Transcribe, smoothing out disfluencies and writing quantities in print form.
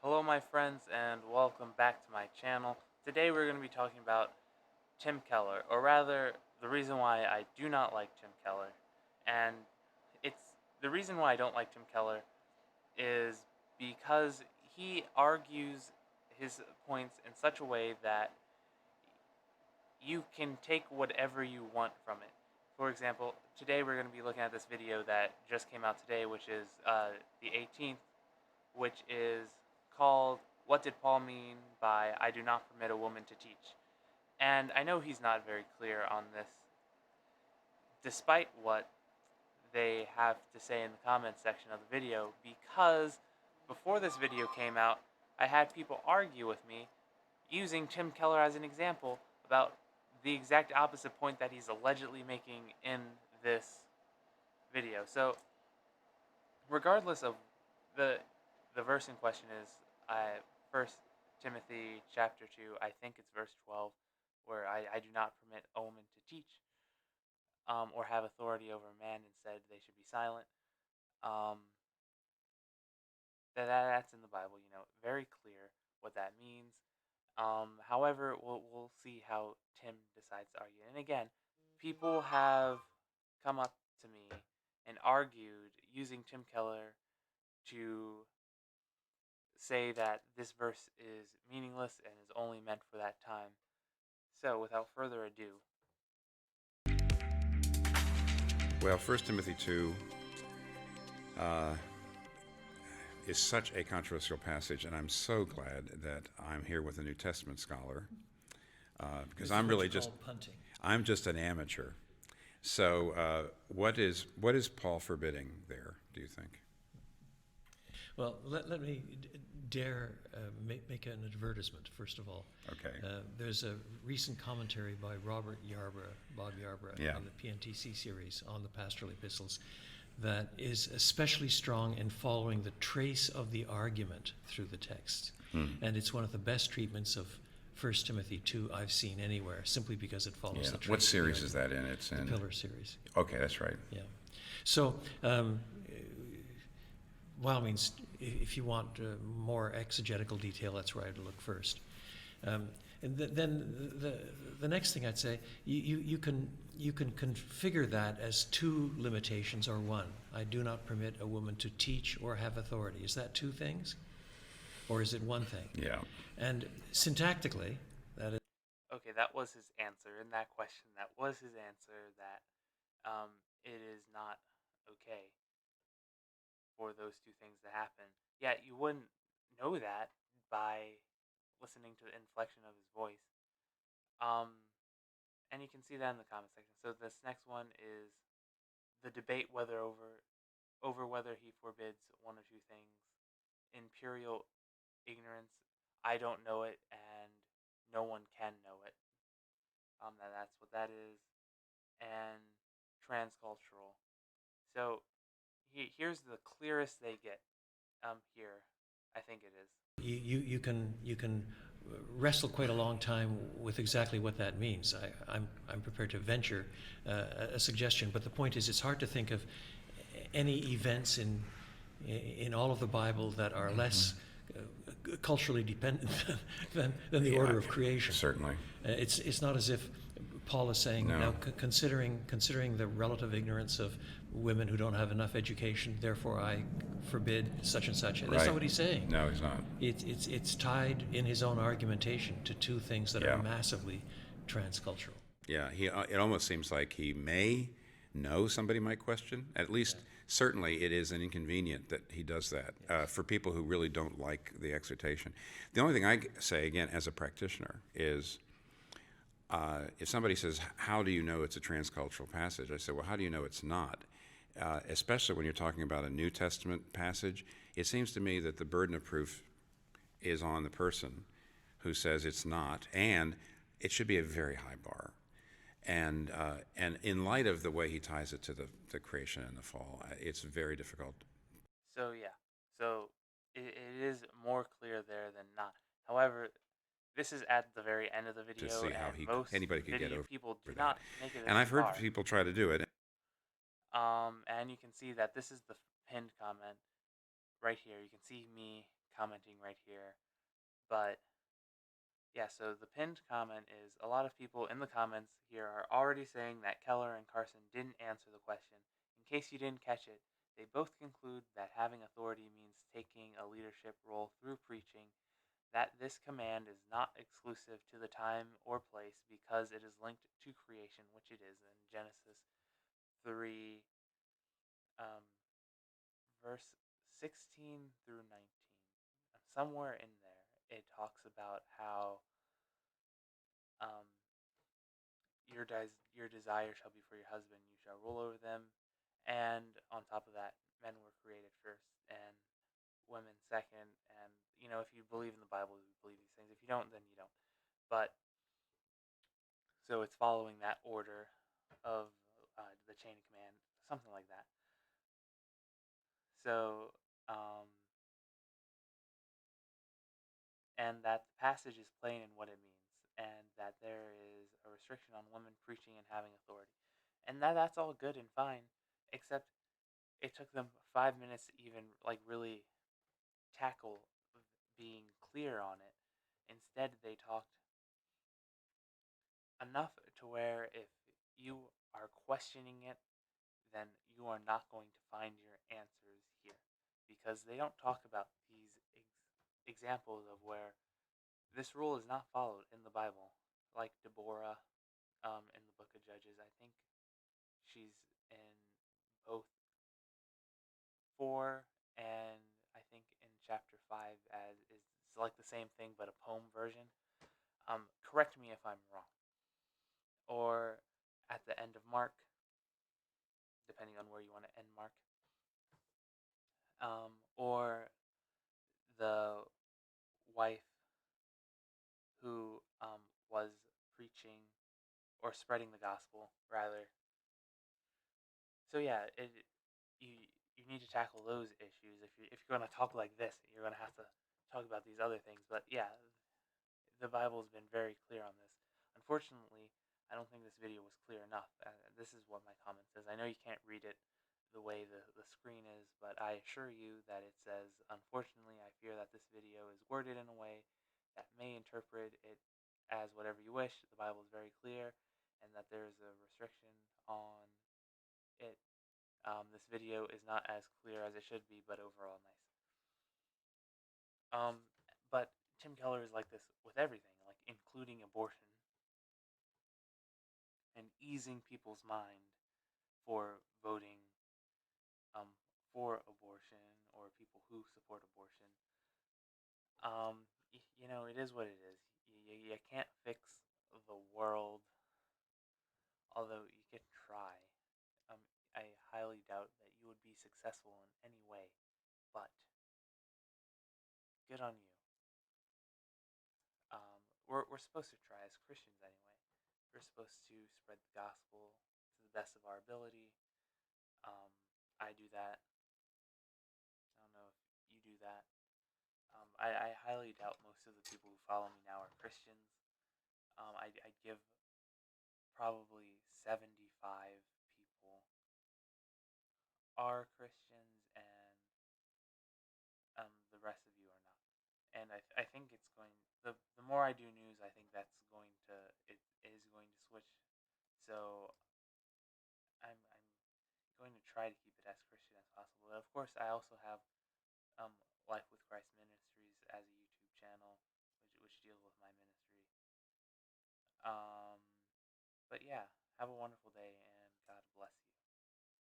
Hello, my friends, and welcome back to my channel. Today, we're going to be talking about Tim Keller, or rather, the reason why I do not like Tim Keller. And it's the reason why I don't like Tim Keller is because he argues his points in such a way that you can take whatever you want from it. For example, today we're going to be looking at this video that just came out today, which is the 18th, which is called What Did Paul Mean by I Do Not Permit a Woman to Teach? And I know he's not very clear on this, despite what they have to say in the comments section of the video, because before this video came out, I had people argue with me using Tim Keller as an example about the exact opposite point that he's allegedly making in this video. So, regardless of the the verse in question is First Timothy chapter 2. I think it's verse 12, where I do not permit a woman to teach or have authority over a man. Instead, they should be silent. Um, that's in the Bible. Very clear what that means. However, we'll see how Tim decides to argue. And again, people have come up to me and argued using Tim Keller to say that this verse is meaningless and is only meant for that time. So, without further ado, Well, First Timothy 2 is such a controversial passage, and I'm so glad that I'm here with a New Testament scholar because I'm really I'm just an amateur. So, what is Paul forbidding there, do you think? Well, let me dare make an advertisement, first of all. Okay. There's a recent commentary by Bob Yarbrough, Yeah. in the PNTC series on the pastoral epistles that is especially strong in following the trace of the argument through the text. And it's one of the best treatments of 1 Timothy 2 I've seen anywhere, simply because it follows the trace. What series is that in? It's in the Pillar series. Okay, that's right. Yeah. So, by all means, if you want more exegetical detail, that's where I'd look first. And then the next thing I'd say, you can configure that as two limitations or one. I do not permit a woman to teach or have authority. Is that two things, or is it one thing? Yeah. And syntactically, that is. okay, that was his answer in that question. That was his answer that it is not okay for those two things to happen. Yet you wouldn't know that by listening to the inflection of his voice. Um, and you can see that in the comment section. So this next one is the debate over whether he forbids one or two things. Imperial ignorance. I don't know it, and no one can know it. That's what that is. And transcultural. So here's the clearest they get. Here, I think it is. You can wrestle quite a long time with exactly what that means. I'm prepared to venture a suggestion, but the point is, it's hard to think of any events in all of the Bible that are less culturally dependent than the order of creation. Certainly. It's not as if Paul is saying, No. now considering the relative ignorance of women who don't have enough education, therefore I forbid such and such. That's Right. not what he's saying. No, he's not. It's tied in his own argumentation to two things that Yeah. are massively transcultural. Yeah, it almost seems like he may know somebody might question. At least, certainly, it is an inconvenient that he does that for people who really don't like the exhortation. The only thing I say, again, as a practitioner, is if somebody says, how do you know it's a transcultural passage? I say, well, how do you know it's not? Especially when you're talking about a New Testament passage, it seems to me that the burden of proof is on the person who says it's not, and it should be a very high bar. And in light of the way he ties it to the creation and the fall, it's very difficult. So yeah, so it is more clear there than not. However, this is at the very end of the video, see how and most anybody could get video over people do that. not make it And this I've heard far. people try to do it. And you can see that this is the pinned comment right here. You can see me commenting right here. But yeah, so the pinned comment is a lot of people in the comments here are already saying that Keller and Carson didn't answer the question. In case you didn't catch it, they both conclude that having authority means taking a leadership role through preaching, that this command is not exclusive to the time or place because it is linked to creation, which it is in Genesis 3, um, verse 16 through 19. Somewhere in there, it talks about how um, your desire shall be for your husband, you shall rule over them. And on top of that, men were created first and women second. And, if you believe in the Bible, you believe these things. If you don't, then you don't. But, so it's following that order of the chain of command, something like that. So, and that the passage is plain in what it means, and that there is a restriction on women preaching and having authority. And that's all good and fine, except it took them 5 minutes to even really tackle being clear on it. Instead, they talked enough to where if you are questioning it, then you are not going to find your answers here, because they don't talk about these examples of where this rule is not followed in the Bible, like Deborah in the book of Judges. I think she's in both 4 and I think in chapter 5 as is it's like the same thing but a poem version. Correct me if I'm wrong. Or at the end of Mark, depending on where you want to end Mark. Or the wife who was preaching or spreading the gospel rather. So yeah, you need to tackle those issues. If you're going to talk like this, you're going to have to talk about these other things. But yeah, the Bible's been very clear on this. Unfortunately, I don't think this video was clear enough. This is what my comment says. I know you can't read it the way the screen is, but I assure you that it says, unfortunately, I fear that this video is worded in a way that may interpret it as whatever you wish. The Bible is very clear, and that there is a restriction on it. This video is not as clear as it should be, but overall nice. But Tim Keller is like this with everything, like including abortion and easing people's mind for voting for abortion or people who support abortion. It is what it is. You can't fix the world, although you can try. I highly doubt that you would be successful in any way, but good on you. We're supposed to try as Christians anyway. We're supposed to spread the gospel to the best of our ability. I do that. I don't know if you do that. I highly doubt most of the people who follow me now are Christians. I'd give probably 75 people are Christians, and the rest of you are not. And I think it's going. The more I do news, I think it is going to switch. So I'm going to try to keep it as Christian as possible. But of course, I also have Life with Christ Ministries as a YouTube channel, which deals with my ministry. But yeah, have a wonderful day and God bless you.